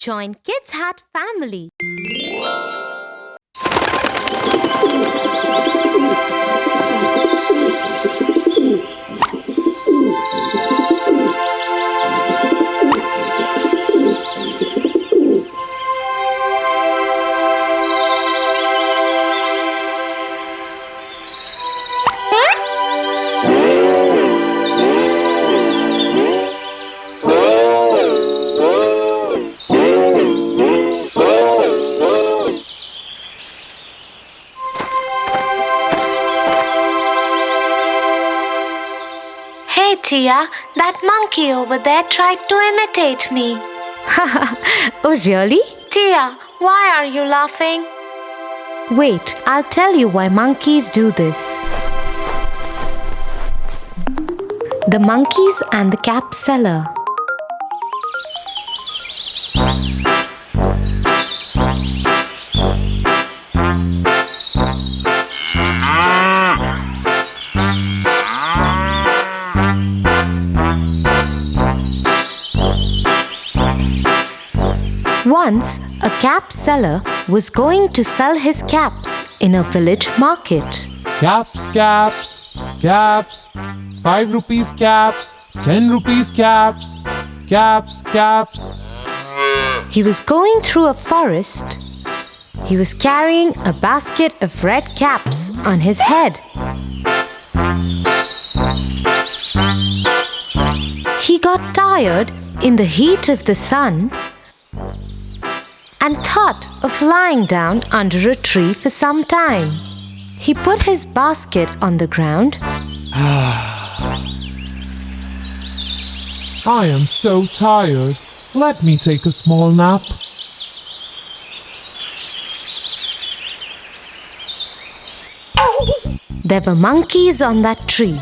Join Kids Hut family. Hey Tia, that monkey over there tried to imitate me. Oh, really? Tia, why are you laughing? Wait, I'll tell you why monkeys do this. The monkeys and the cap seller. Once, a cap seller was going to sell his caps in a village market. Caps, caps, caps, 5 rupees caps, 10 rupees caps, caps, caps. He was going through a forest. He was carrying a basket of red caps on his head. He got tired in the heat of the sun and thought of lying down under a tree for some time. He put his basket on the ground. I am so tired. Let me take a small nap. There were monkeys on that tree.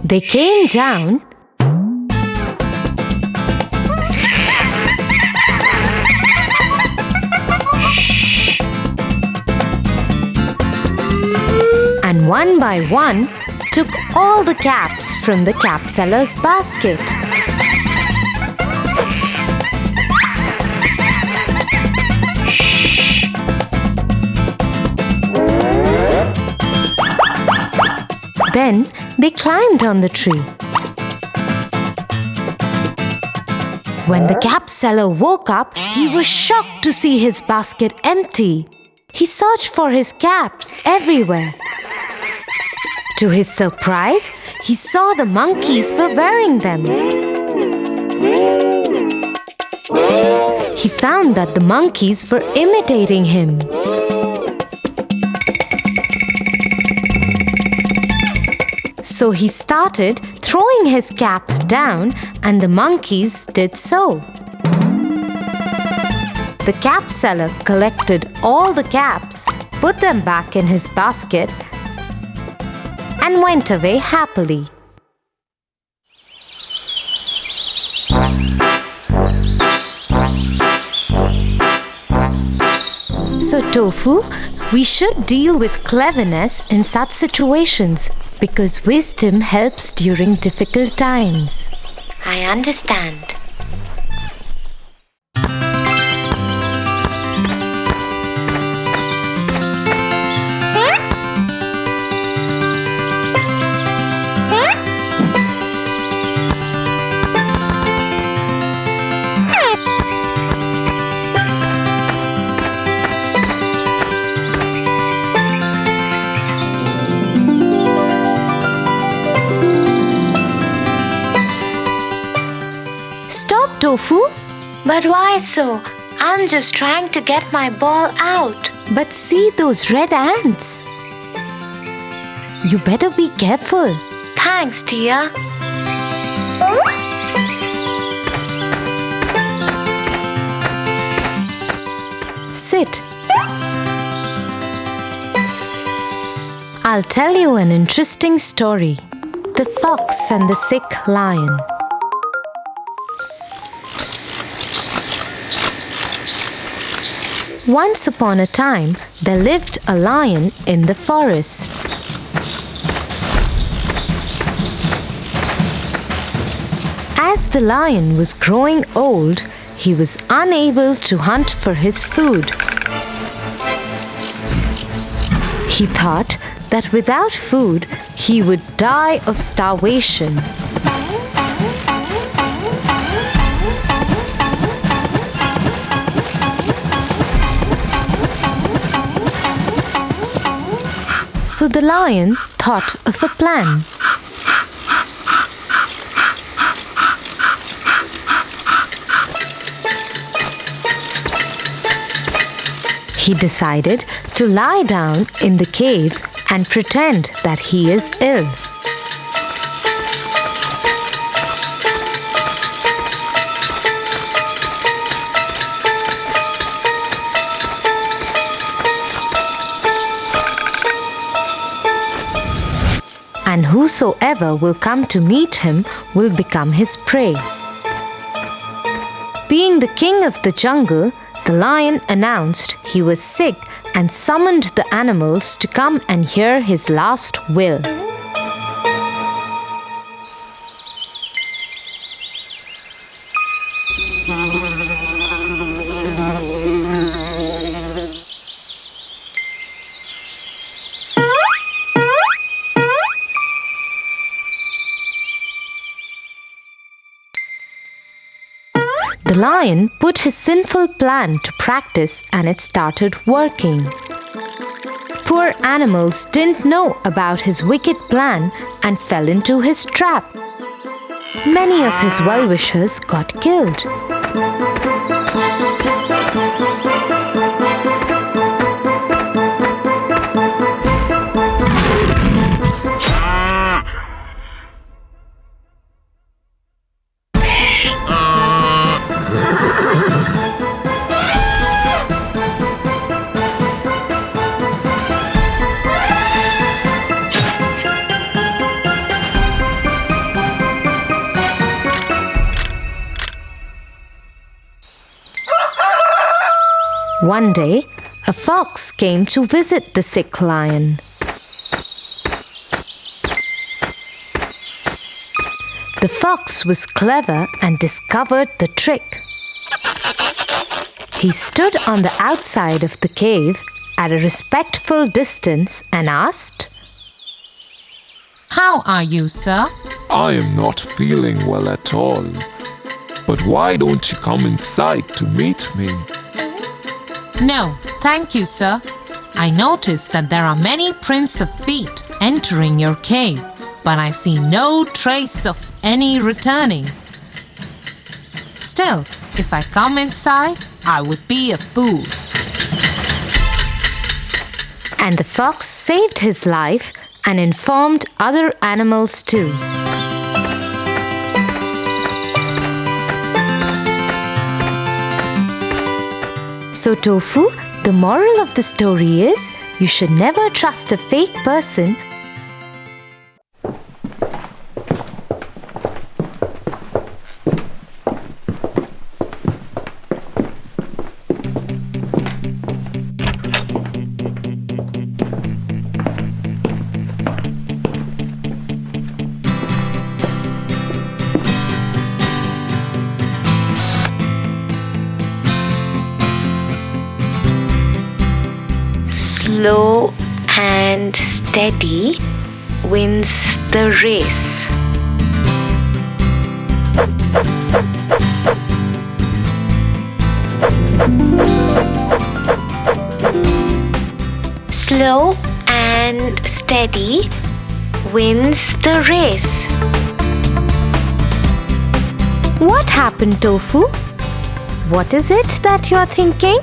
They came down and one by one took all the caps from the cap seller's basket. Then they climbed on the tree. When the cap seller woke up, he was shocked to see his basket empty. He searched for his caps everywhere. To his surprise, he saw the monkeys were wearing them. He found that the monkeys were imitating him. So he started throwing his cap down, and the monkeys did so. The cap seller collected all the caps, put them back in his basket, and went away happily. So, Tofu, we should deal with cleverness in such situations because wisdom helps during difficult times. I understand. Stop, Tofu! But why so? I'm just trying to get my ball out. But see those red ants. You better be careful. Thanks, Tia. Sit. I'll tell you an interesting story. The Fox and the Sick Lion. Once upon a time, there lived a lion in the forest. As the lion was growing old, he was unable to hunt for his food. He thought that without food, he would die of starvation. So the lion thought of a plan. He decided to lie down in the cave and pretend that he is ill. And whosoever will come to meet him will become his prey. Being the king of the jungle, the lion announced he was sick and summoned the animals to come and hear his last will. The lion put his sinful plan to practice and it started working. Poor animals didn't know about his wicked plan and fell into his trap. Many of his well-wishers got killed. One day, a fox came to visit the sick lion. The fox was clever and discovered the trick. He stood on the outside of the cave at a respectful distance and asked, "How are you, sir?" I am not feeling well at all. But why don't you come inside to meet me? "No, thank you, sir. I noticed that there are many prints of feet entering your cave, but I see no trace of any returning. Still, if I come inside, I would be a fool." and the fox saved his life and informed other animals too. So Tofu, the moral of the story is, you should never trust a fake person. Slow and steady wins the race. Slow and steady wins the race. What happened, Tofu? What is it that you're thinking?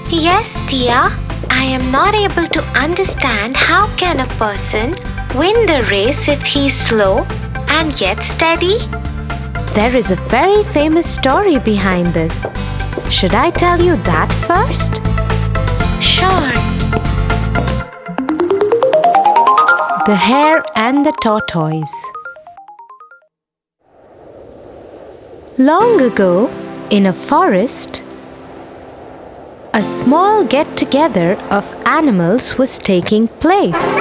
Yes, Tia. I am not able to understand how can a person win the race if he's slow and yet steady? There is a very famous story behind this. Should I tell you that first? Sure. The Hare and the Tortoise. Long ago, in a forest, A small get-together of animals was taking place.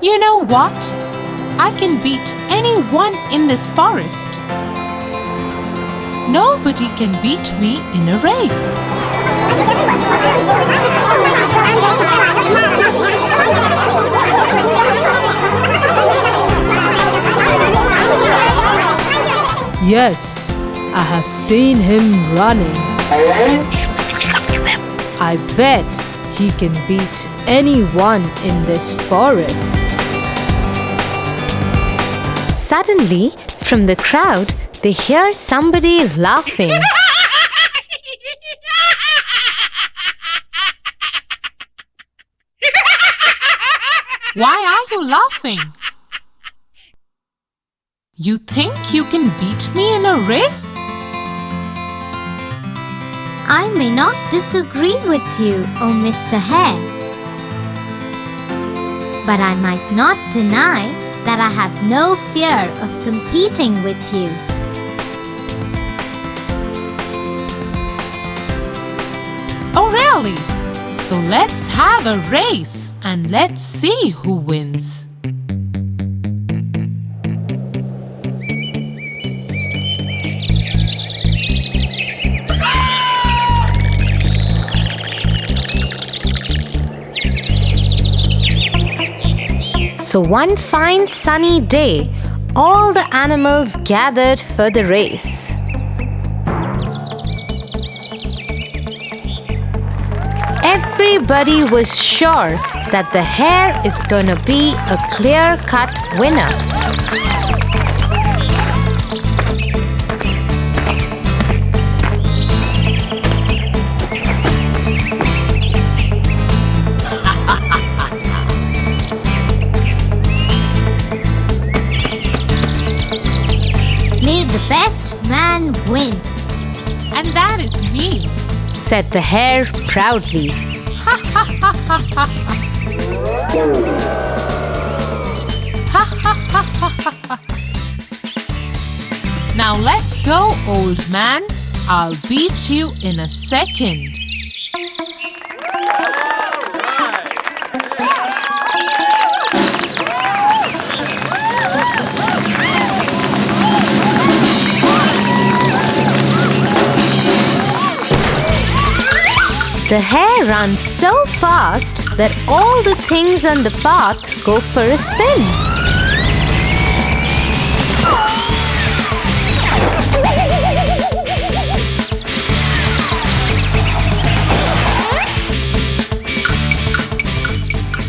You know what? I can beat anyone in this forest. Nobody can beat me in a race. Yes, I have seen him running. I bet he can beat anyone in this forest. Suddenly, from the crowd, they hear somebody laughing. Why are you laughing? You think you can beat me in a race? I may not disagree with you, oh Mr. Hare. But I might not deny that I have no fear of competing with you. Oh really? So let's have a race and let's see who wins. So one fine sunny day, all the animals gathered for the race. Everybody was sure that the hare is gonna be a clear-cut winner. May the best man win. And that is me. Said the hare proudly. Now let's go, old man. I'll beat you in a second. The hare runs so fast that all the things on the path go for a spin.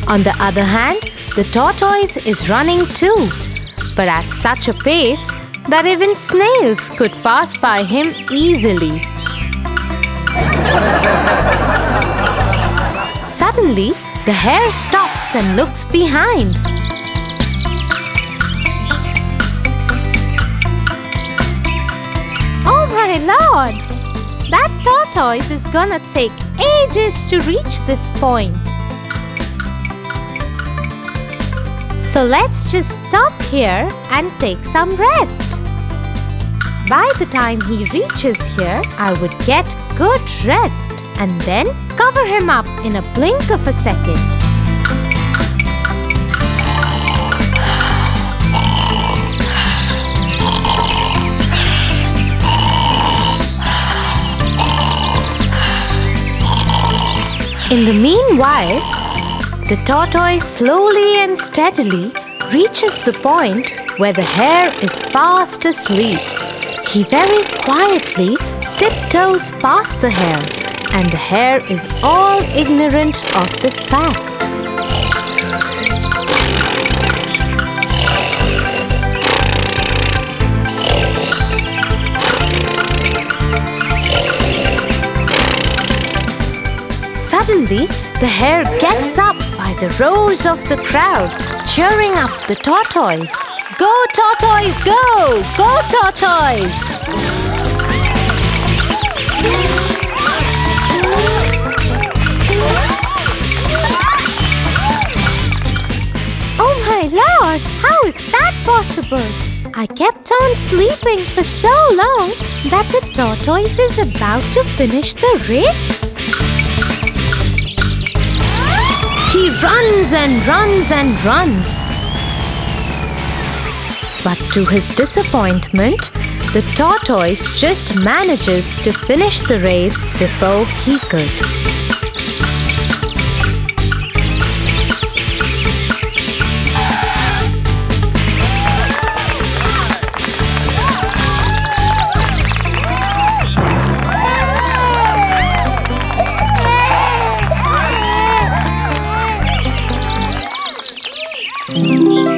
On the other hand, the tortoise is running too, but at such a pace that even snails could pass by him easily. Suddenly, the hare stops and looks behind. Oh my lord! That tortoise is gonna take ages to reach this point. So let's just stop here and take some rest. By the time he reaches here, I would get good rest and then cover him up in a blink of a second. In the meanwhile, the tortoise slowly and steadily reaches the point where the hare is fast asleep. He very quietly tiptoes past the hare, and the hare is all ignorant of this fact. Suddenly, the hare gets up by the roars of the crowd, cheering up the tortoise. Go, tortoise, go! Go, tortoise! Oh my lord! How is that possible? I kept on sleeping for so long that the tortoise is about to finish the race. He runs and runs and runs. But to his disappointment, the tortoise just manages to finish the race before he could.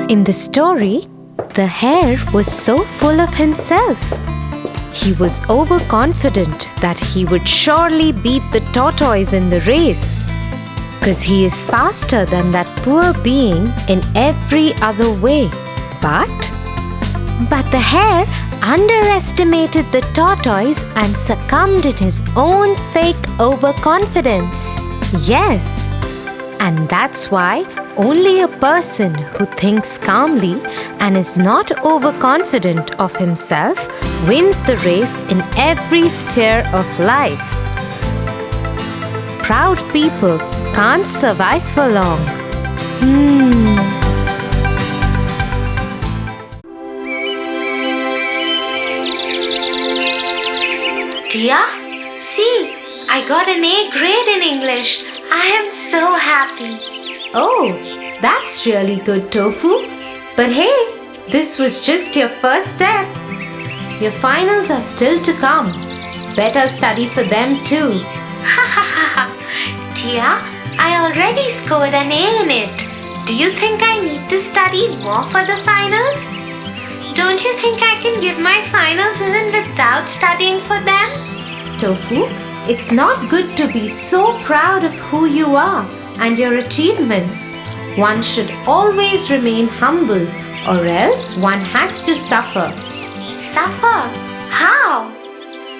In the story, the hare was so full of himself. He was overconfident that he would surely beat the tortoise in the race, because he is faster than that poor being in every other way. But the hare underestimated the tortoise and succumbed in his own fake overconfidence. Yes, and that's why only a person who thinks calmly and is not overconfident of himself wins the race in every sphere of life. Proud people can't survive for long. Tia, see, I got an A grade in English. I am so happy. Oh, that's really good, Tofu. But hey, this was just your first step. Your finals are still to come. Better study for them too. Ha ha ha ha. Tia, I already scored an A in it. Do you think I need to study more for the finals? Don't you think I can give my finals even without studying for them? Tofu, it's not good to be so proud of who you are and your achievements. One should always remain humble, or else one has to suffer. Suffer? How?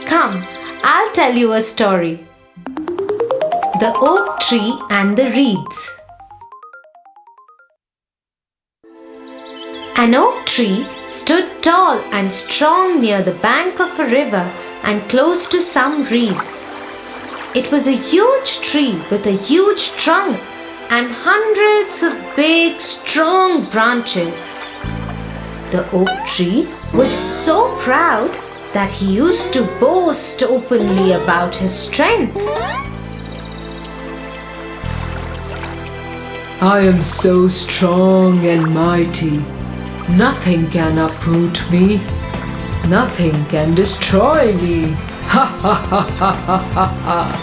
Come, I'll tell you a story. The Oak Tree and the Reeds. An oak tree stood tall and strong near the bank of a river and close to some reeds. It was a huge tree with a huge trunk and hundreds of big, strong branches. The oak tree was so proud that he used to boast openly about his strength. I am so strong and mighty. Nothing can uproot me. Nothing can destroy me. Ha ha ha ha ha ha ha.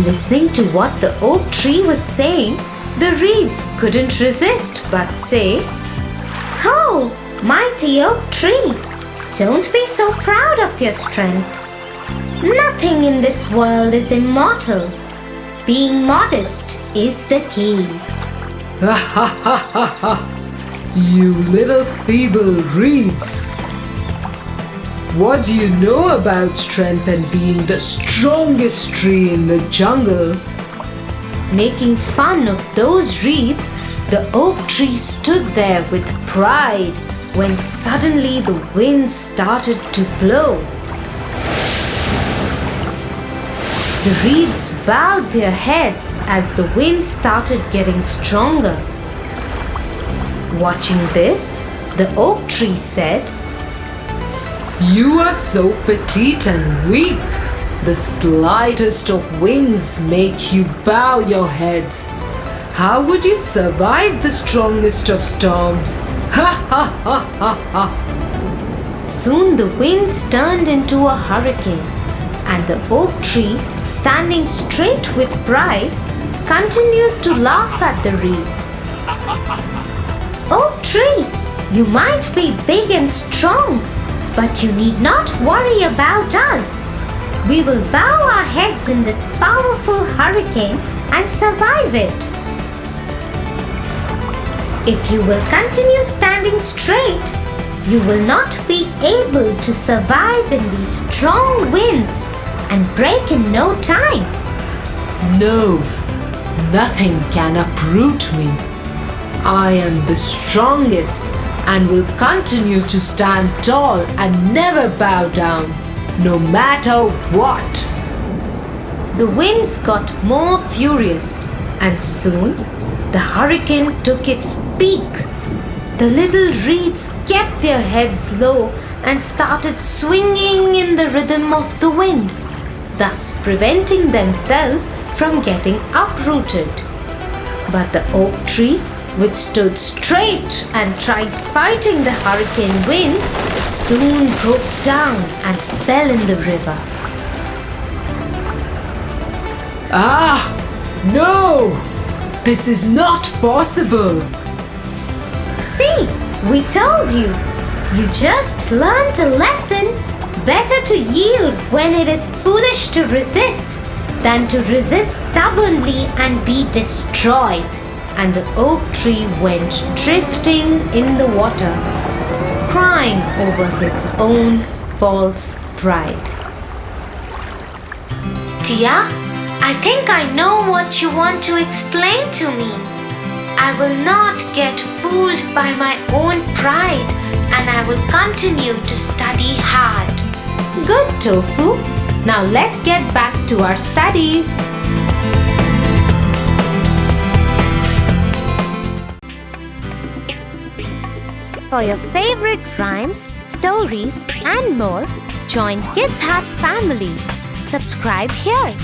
Listening to what the oak tree was saying, the reeds couldn't resist but say, "Oh, mighty oak tree, don't be so proud of your strength. Nothing in this world is immortal. Being modest is the key." Ha ha ha ha ha. You little feeble reeds. What do you know about strength and being the strongest tree in the jungle? Making fun of those reeds, the oak tree stood there with pride when suddenly the wind started to blow. The reeds bowed their heads as the wind started getting stronger. Watching this, the oak tree said, You are so petite and weak. The slightest of winds make you bow your heads. How would you survive the strongest of storms? Ha ha ha ha ha. Soon the winds turned into a hurricane, and the oak tree, standing straight with pride, continued to laugh at the reeds. "Oak tree, you might be big and strong, but you need not worry about us. We will bow our heads in this powerful hurricane and survive it. If you will continue standing straight, you will not be able to survive in these strong winds and break in no time." No, nothing can uproot me. I am the strongest and will continue to stand tall and never bow down, no matter what. The winds got more furious, and soon the hurricane took its peak. The little reeds kept their heads low and started swinging in the rhythm of the wind, thus preventing themselves from getting uprooted. But the oak tree, which stood straight and tried fighting the hurricane winds, soon broke down and fell in the river. Ah! No! This is not possible! See, we told you. You just learned a lesson. Better to yield when it is foolish to resist than to resist stubbornly and be destroyed. And the oak tree went drifting in the water, crying over his own false pride. Tia, I think I know what you want to explain to me. I will not get fooled by my own pride, and I will continue to study hard. Good, Tofu. Now let's get back to our studies. For your favorite rhymes, stories, and more, join Kids Hat family. Subscribe here.